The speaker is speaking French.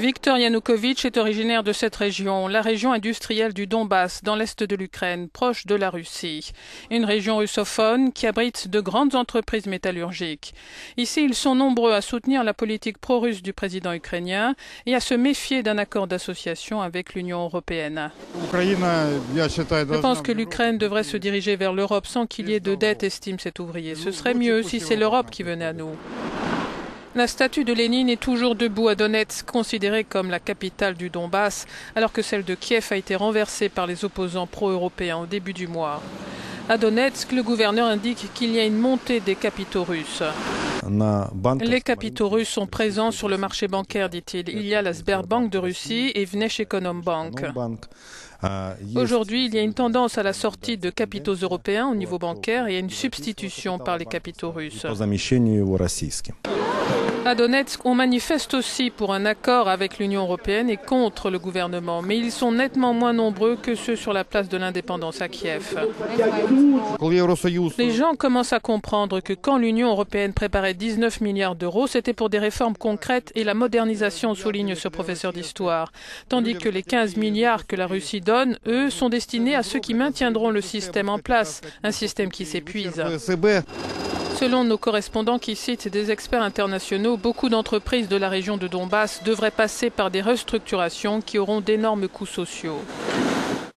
Viktor Yanukovych est originaire de cette région, la région industrielle du Donbass, dans l'est de l'Ukraine, proche de la Russie. Une région russophone qui abrite de grandes entreprises métallurgiques. Ici, ils sont nombreux à soutenir la politique pro-russe du président ukrainien et à se méfier d'un accord d'association avec l'Union européenne. Je pense que l'Ukraine devrait se diriger vers l'Europe sans qu'il y ait de dette, estime cet ouvrier. Ce serait mieux si c'est l'Europe qui venait à nous. La statue de Lénine est toujours debout à Donetsk, considérée comme la capitale du Donbass, alors que celle de Kiev a été renversée par les opposants pro-européens au début du mois. À Donetsk, le gouverneur indique qu'il y a une montée des capitaux russes. Les capitaux russes sont présents sur le marché bancaire, dit-il. Il y a la Sberbank de Russie et Vneshekonombank. Aujourd'hui, il y a une tendance à la sortie de capitaux européens au niveau bancaire et à une substitution par les capitaux russes. À Donetsk, on manifeste aussi pour un accord avec l'Union européenne et contre le gouvernement, mais ils sont nettement moins nombreux que ceux sur la place de l'indépendance à Kiev. Les gens commencent à comprendre que quand l'Union européenne préparait 19 milliards d'euros, c'était pour des réformes concrètes et la modernisation, souligne ce professeur d'histoire. Tandis que les 15 milliards que la Russie donne, eux, sont destinés à ceux qui maintiendront le système en place, un système qui s'épuise. Selon nos correspondants qui citent des experts internationaux, beaucoup d'entreprises de la région de Donbass devraient passer par des restructurations qui auront d'énormes coûts sociaux.